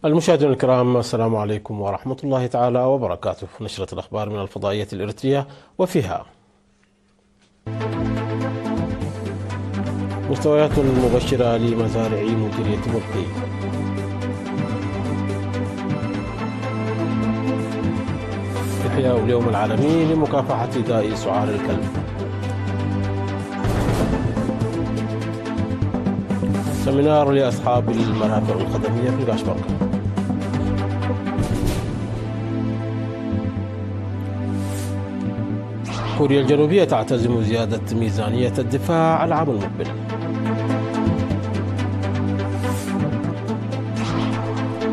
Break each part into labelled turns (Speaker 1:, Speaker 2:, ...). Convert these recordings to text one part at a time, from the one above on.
Speaker 1: المشاهدين الكرام، السلام عليكم ورحمة الله تعالى وبركاته. نشرة الأخبار من الفضائية الإريترية، وفيها مستويات مبشرة لمزارع مديرية مبقي، إحياء اليوم العالمي لمكافحة داء سعار الكلب، سمينار لأصحاب المرافق الخدمية في القاشبركة، كوريا الجنوبية تعتزم زيادة ميزانية الدفاع العام المقبل،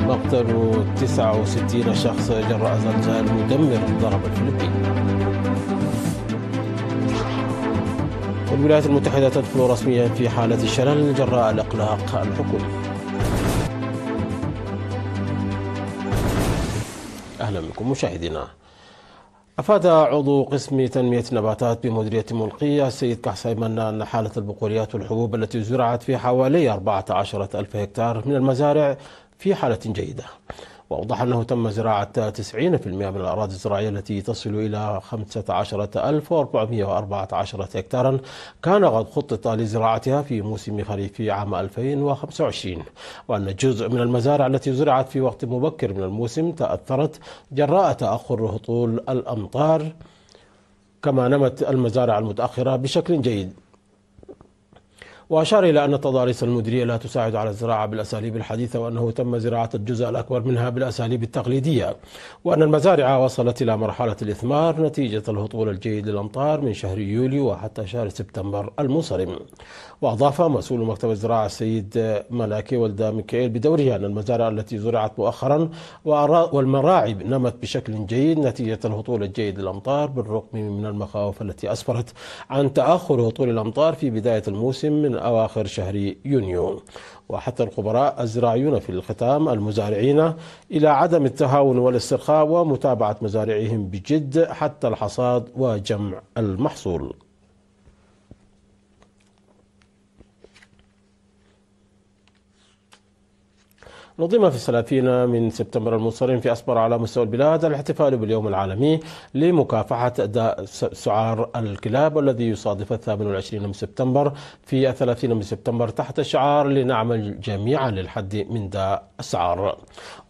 Speaker 1: مقتل 69 شخص جراء زلزال مدمر ضرب الفلبين، والولايات المتحدة تدخل رسميا في حالة شلل جراء الإقلاق الحكومي. أهلا بكم مشاهدينا. أفاد عضو قسم تنمية النباتات بمديرية ملقية السيد كحسي منا أن حالة البقوليات والحبوب التي زرعت في حوالي 14,000 هكتار من المزارع في حالة جيدة، وأوضح أنه تم زراعة 90% من الأراضي الزراعية التي تصل إلى 15,414 هكتارا كان قد خطط لزراعتها في موسم خريف عام 2025، وأن جزء من المزارع التي زرعت في وقت مبكر من الموسم تأثرت جراء تأخر هطول الأمطار، كما نمت المزارع المتأخرة بشكل جيد. وأشار إلى أن تضاريس المديرية لا تساعد على الزراعة بالأساليب الحديثة، وأنه تم زراعة الجزء الأكبر منها بالأساليب التقليدية، وأن المزارع وصلت إلى مرحلة الإثمار نتيجة الهطول الجيد للأمطار من شهر يوليو وحتى شهر سبتمبر المنصرم. وأضاف مسؤول مكتب الزراعة السيد ملاكي ولد ميكائيل بدوره أن المزارع التي زرعت مؤخرا والمراعي نمت بشكل جيد نتيجة الهطول الجيد للأمطار، بالرغم من المخاوف التي أسفرت عن تأخر هطول الأمطار في بداية الموسم من أواخر شهر يونيو. وحتى الخبراء الزراعيون في الختام المزارعين إلى عدم التهاون والاسترخاء ومتابعة مزارعهم بجد حتى الحصاد وجمع المحصول. نظم في 30 من سبتمبر المنصرم في أسبر على مستوى البلاد الاحتفال باليوم العالمي لمكافحة داء سعار الكلاب، والذي يصادف 28 من سبتمبر في 30 من سبتمبر تحت شعار لنعمل جميعا للحد من داء السعار.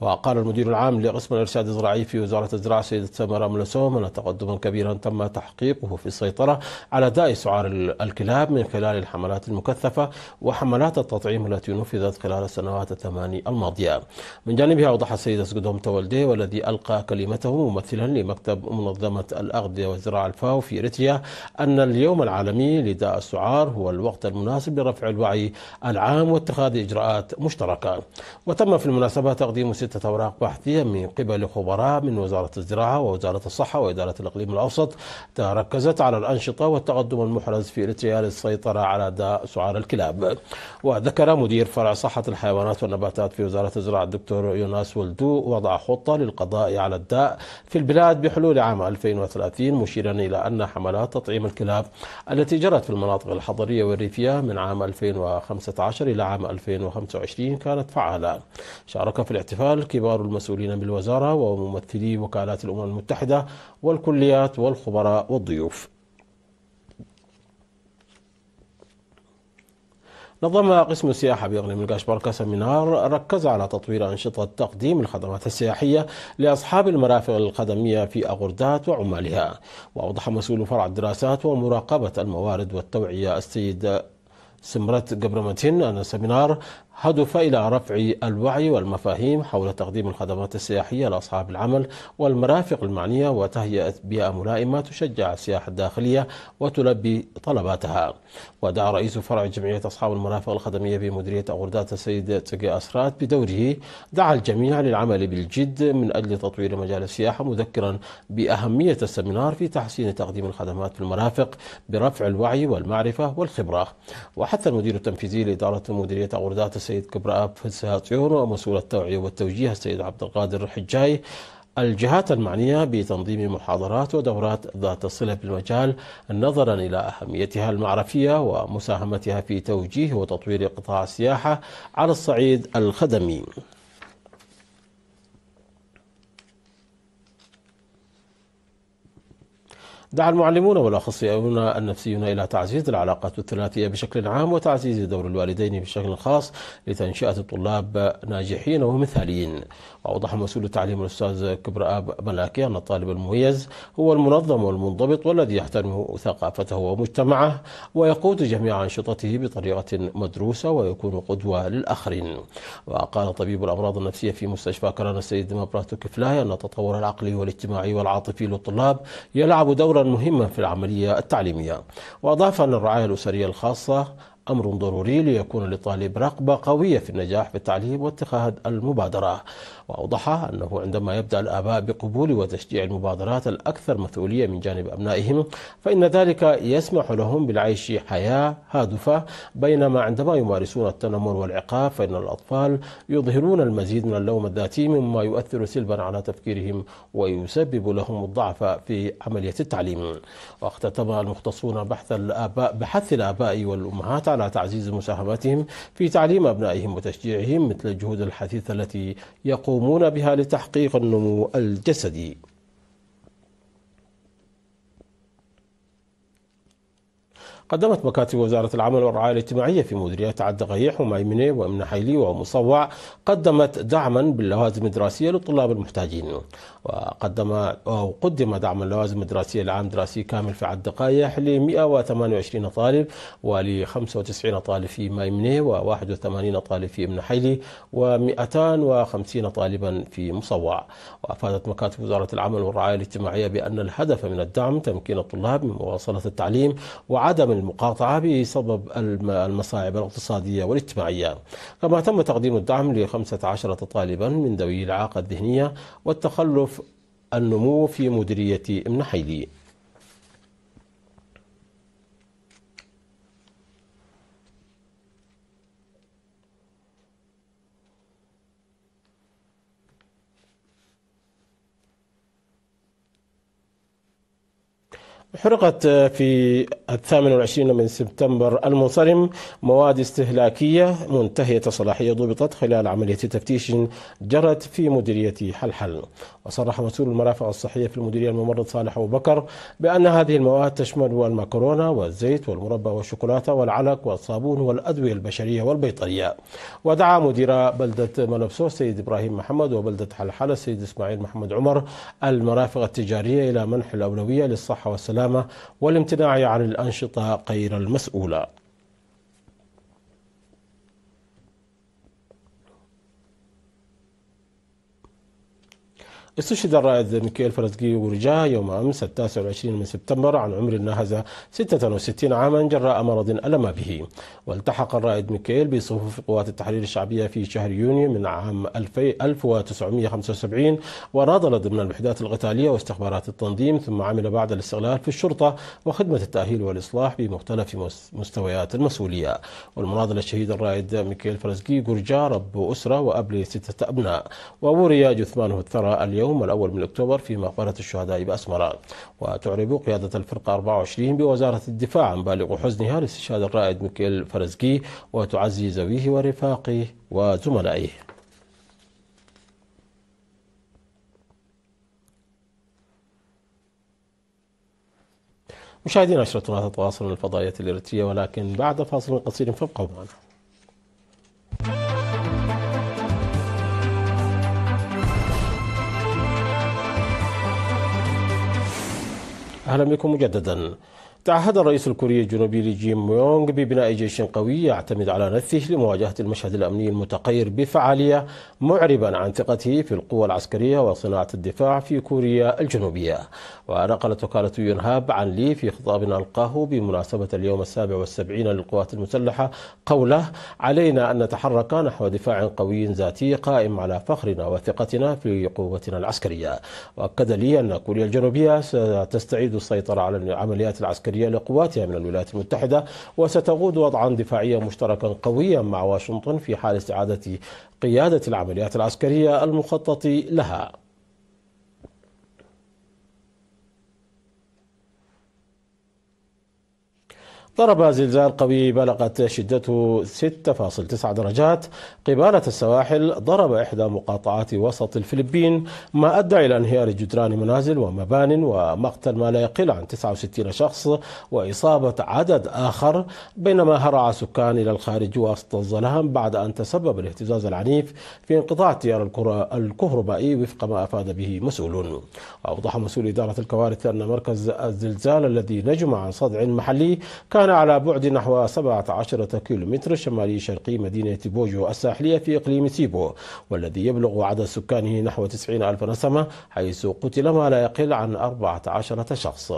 Speaker 1: وقال المدير العام لقسم الإرشاد الزراعي في وزارة الزراعة سيدة سمرة ملسوم أن تقدما كبيرا تم تحقيقه في السيطرة على داء سعار الكلاب من خلال الحملات المكثفة وحملات التطعيم التي نفذت خلال السنوات ال8 الماضية. من جانبها أوضح السيد اسقدوم تولدي، والذي ألقى كلمته ممثلا لمكتب منظمة الأغذية والزراعة الفاو في إريتريا، أن اليوم العالمي لداء السعار هو الوقت المناسب لرفع الوعي العام واتخاذ إجراءات مشتركة. وتم في المناسبة تقديم 6 أوراق بحثية من قبل خبراء من وزارة الزراعة ووزارة الصحة وإدارة الإقليم الأوسط تركزت على الأنشطة والتقدم المحرز في إريتريا للسيطرة على داء سعار الكلاب. وذكر مدير فرع صحة الحيوانات والنباتات في وزارة الزراعة الدكتور يوناس ولدو وضع خطة للقضاء على الداء في البلاد بحلول عام 2030، مشيرا إلى أن حملات تطعيم الكلاب التي جرت في المناطق الحضرية والريفية من عام 2015 إلى عام 2025 كانت فعالة. شارك في الاحتفال كبار المسؤولين بالوزارة وممثلي وكالات الأمم المتحدة والكليات والخبراء والضيوف. نظم قسم السياحة بإقليم القاشبركة سمينار ركز على تطوير أنشطة تقديم الخدمات السياحية لأصحاب المرافق الخدمية في أغردات وعمالها. وأوضح مسؤول فرع الدراسات ومراقبة الموارد والتوعية السيد سمرت قبرمتين أن السمينار هدف إلى رفع الوعي والمفاهيم حول تقديم الخدمات السياحية لأصحاب العمل والمرافق المعنية، وتهيئة بيئة ملائمة تشجع السياحة الداخلية وتلبي طلباتها. ودعا رئيس فرع جمعية أصحاب المرافق الخدمية بمديرية أغردات السيد تقي أسرات بدوره دعا الجميع للعمل بالجد من أجل تطوير مجال السياحة، مذكرا بأهمية السمينار في تحسين تقديم الخدمات في المرافق برفع الوعي والمعرفة والخبرة. وحث المدير التنفيذي لإدارة مديرية أغردات السيد كبراب فساتيون ومسؤول التوعية والتوجيه السيد عبد القادر حجاي الجهات المعنية بتنظيم محاضرات ودورات ذات صلة بالمجال، نظرا إلى أهميتها المعرفية ومساهمتها في توجيه وتطوير قطاع السياحة على الصعيد الخدمي. دعا المعلمون والأخصائيون النفسيون إلى تعزيز العلاقات الثلاثية بشكل عام وتعزيز دور الوالدين بشكل خاص لتنشئة الطلاب ناجحين ومثاليين. وأوضح مسؤول التعليم الأستاذ كبرآب ملاكي أن الطالب المميز هو المنظم والمنضبط والذي يحترم ثقافته ومجتمعه ويقود جميع أنشطته بطريقة مدروسة ويكون قدوة للآخرين. وقال طبيب الأمراض النفسية في مستشفى كران السيد مبراتو كفلاي أن التطور العقلي والاجتماعي والعاطفي للطلاب يلعب دورا مهما في العملية التعليمية. وأضاف أن الرعاية الأسرية الخاصة أمر ضروري ليكون للطالب رغبة قوية في النجاح في التعليم واتخاذ المبادرة. وأوضح أنه عندما يبدأ الآباء بقبول وتشجيع المبادرات الأكثر مسؤولية من جانب أبنائهم فإن ذلك يسمح لهم بالعيش حياة هادفة، بينما عندما يمارسون التنمر والعقاب فإن الأطفال يظهرون المزيد من اللوم الذاتي مما يؤثر سلبا على تفكيرهم ويسبب لهم الضعف في عملية التعليم. واختتم المختصون بحث الآباء والأمهات على تعزيز مساهمتهم في تعليم أبنائهم وتشجيعهم مثل الجهود الحثيثة التي يقومون بها لتحقيق النمو الجسدي. قدمت مكاتب وزارة العمل والرعاية الاجتماعية في مديريات عد غيح وميمنة ومن حيلي ومصوع قدمت دعما باللوازم الدراسية للطلاب المحتاجين. وقدم دعم اللوازم الدراسية لعام دراسي كامل في عد غيح ل 128 طالب ول 95 طالب في ميمنة و81 طالب في ابن حيلي و250 طالبا في مصوع. وأفادت مكاتب وزارة العمل والرعاية الاجتماعية بأن الهدف من الدعم تمكين الطلاب من مواصلة التعليم وعدم المقاطعة بسبب المصاعب الاقتصادية والاجتماعية. كما تم تقديم الدعم ل 15 طالبا من ذوي الإعاقة الذهنية والتخلف النمو في مديرية ابن حيلي. حرقت في 28 من سبتمبر المنصرم مواد استهلاكية منتهية الصلاحية ضبطت خلال عملية تفتيش جرت في مديرية حلحل. وصرح مسؤول المرافق الصحية في المديرية الممرض صالح أبو بكر بأن هذه المواد تشمل المكرونة والزيت والمربى والشوكولاتة والعلق والصابون والأدوية البشرية والبيطرية. ودعا مدير بلدة ملبسو السيد إبراهيم محمد وبلدة حلحل السيد إسماعيل محمد عمر المرافق التجارية إلى منح الأولوية للصحة والسلامة والامتناع عن الأنشطة غير المسؤولة. استشهد الرائد ميكائيل فرزقي ورجاه يوم أمس 29 من سبتمبر عن عمر ناهز 66 عاما جراء مرض ألم به. والتحق الرائد ميكائيل بصفوف قوات التحرير الشعبية في شهر يونيو من عام 1975 وناضل ضمن الوحدات القتالية واستخبارات التنظيم، ثم عمل بعد الاستقلال في الشرطة وخدمة التأهيل والإصلاح بمختلف مستويات المسؤولية. والمناضل الشهيد الرائد ميكائيل فرزقي ورجاه رب أسرة وأب ل6 أبناء، ووري جثمانه الثرى اليوم الأول من أكتوبر في مقبرة الشهداء بأسمرة. وتعرب قيادة الفرقة 24 بوزارة الدفاع عن بالغ حزنها لاستشهاد الرائد ميكائيل فرزقي وتعزي ذويه ورفاقه وزملائه. مشاهدين نشرة تواصل الفضائية الإريترية، ولكن بعد فاصل قصير فابقوا معنا. أهلا بكم مجددا. تعهد الرئيس الكوري الجنوبي لي جين ميونغ ببناء جيش قوي يعتمد على نفسه لمواجهة المشهد الأمني المتغير بفعالية، معربا عن ثقته في القوى العسكرية وصناعة الدفاع في كوريا الجنوبية. ونقلت وكالة يونهاب عن لي في خطاب ألقاه بمناسبة اليوم 77 للقوات المسلحة قوله: علينا أن نتحرك نحو دفاع قوي ذاتي قائم على فخرنا وثقتنا في قوتنا العسكرية. وأكد لي أن كوريا الجنوبية ستستعيد السيطرة على العمليات العسكرية لقواتها من الولايات المتحدة، وستقود وضعا دفاعيا مشتركا قويا مع واشنطن في حال استعادة قيادة العمليات العسكرية المخطط لها. ضرب زلزال قوي بلغت شدته 6.9 درجات قبالة السواحل ضرب إحدى مقاطعات وسط الفلبين، ما أدى إلى انهيار جدران منازل ومبان ومقتل ما لا يقل عن 69 شخص وإصابة عدد آخر، بينما هرع سكان إلى الخارج وسط الظلام بعد أن تسبب الاهتزاز العنيف في انقطاع التيار الكهربائي وفق ما أفاد به مسؤولون. أوضح مسؤول إدارة الكوارث أن مركز الزلزال الذي نجم عن صدع محلي كان على بعد نحو 17 كيلومتر شمالي شرقي مدينة بوجو الساحلية في إقليم سيبو، والذي يبلغ عدد سكانه نحو 90 ألف نسمة، حيث قتل ما لا يقل عن 14 شخص.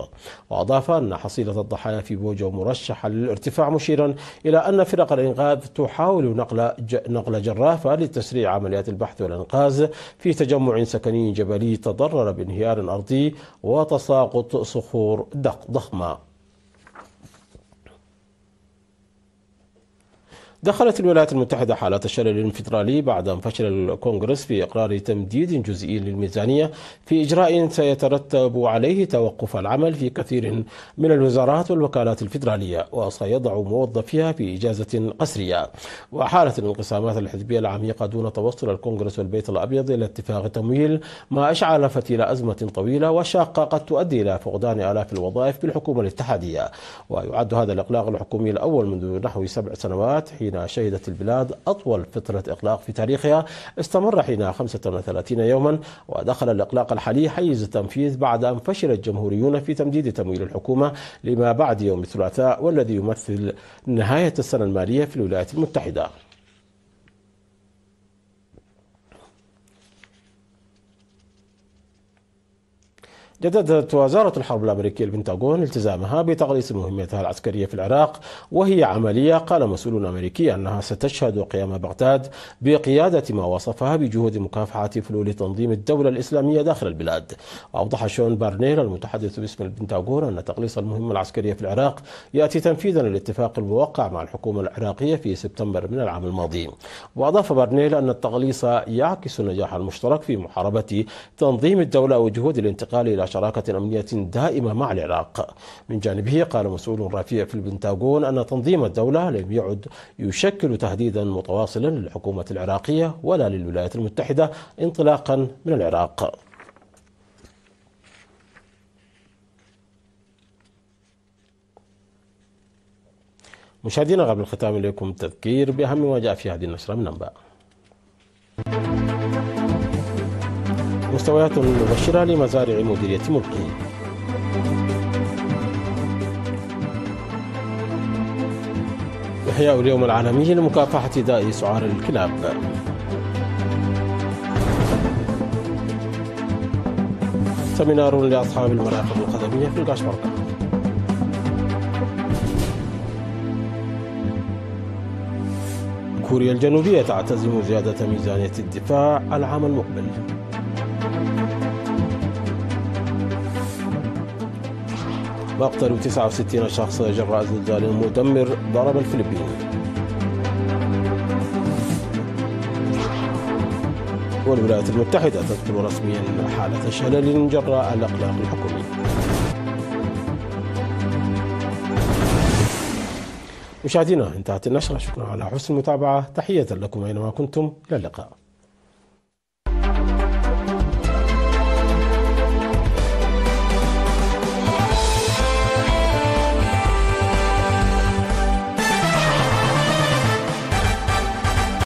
Speaker 1: وأضاف أن حصيلة الضحايا في بوجو مرشحة للارتفاع، مشيرا إلى أن فرق الإنقاذ تحاول نقل جرافة لتسريع عمليات البحث والإنقاذ في تجمع سكني جبلي تضرر بانهيار أرضي وتساقط صخور ضخمة. دخلت الولايات المتحدة حالة الشلل الانفطاري بعد أن فشل الكونغرس في إقرار تمديد جزئي للميزانية، في إجراء سيترتب عليه توقف العمل في كثير من الوزارات والوكالات الفيدرالية، وسيضع موظفيها في إجازة قسرية. وحالت الانقسامات الحزبية العميقة دون توصل الكونغرس والبيت الأبيض إلى اتفاق تمويل، ما أشعل فتيل أزمة طويلة وشاقة قد تؤدي إلى فقدان آلاف الوظائف بالحكومة الاتحادية. ويعد هذا الإغلاق الحكومي الأول منذ نحو 7 سنوات، حين شهدت البلاد أطول فترة إغلاق في تاريخها استمر حين 35 يوما. ودخل الإغلاق الحالي حيز التنفيذ بعد أن فشل الجمهوريون في تمديد تمويل الحكومة لما بعد يوم الثلاثاء، والذي يمثل نهاية السنة المالية في الولايات المتحدة. جددت وزارة الحرب الأمريكية البنتاغون التزامها بتقليص مهمتها العسكرية في العراق، وهي عملية قال مسؤول أمريكي أنها ستشهد قيام بغداد بقيادة ما وصفها بجهود مكافحة فلول تنظيم الدولة الإسلامية داخل البلاد. وأوضح شون بارنيل المتحدث باسم البنتاغون أن تقليص المهمة العسكرية في العراق يأتي تنفيذا للاتفاق الموقع مع الحكومة العراقية في سبتمبر من العام الماضي. وأضاف بارنيل أن التقليص يعكس النجاح المشترك في محاربة تنظيم الدولة وجهود الانتقال إلى شراكة أمنية دائمة مع العراق. من جانبه قال مسؤول رفيع في البنتاغون أن تنظيم الدولة لم يعد يشكل تهديدا متواصلا للحكومة العراقية ولا للولايات المتحدة انطلاقا من العراق. مشاهدينا، قبل الختام إليكم تذكير بأهم ما جاء في هذه النشرة من أنباء. مستويات مبشرة لمزارع مديرية ملقي. إحياء اليوم العالمي لمكافحة داء سعار الكلاب. سمينار لأصحاب المراكب الخدمية في القاشبركة. كوريا الجنوبية تعتزم زيادة ميزانية الدفاع العام المقبل. مقتل 69 شخص جراء زلزال مدمر ضرب الفلبين. والولايات المتحدة تدخل رسميا حالة شلل جراء الإغلاق الحكومي. مشاهدينا، انتهت النشرة. شكرا على حسن المتابعة. تحية لكم أينما كنتم. إلى اللقاء.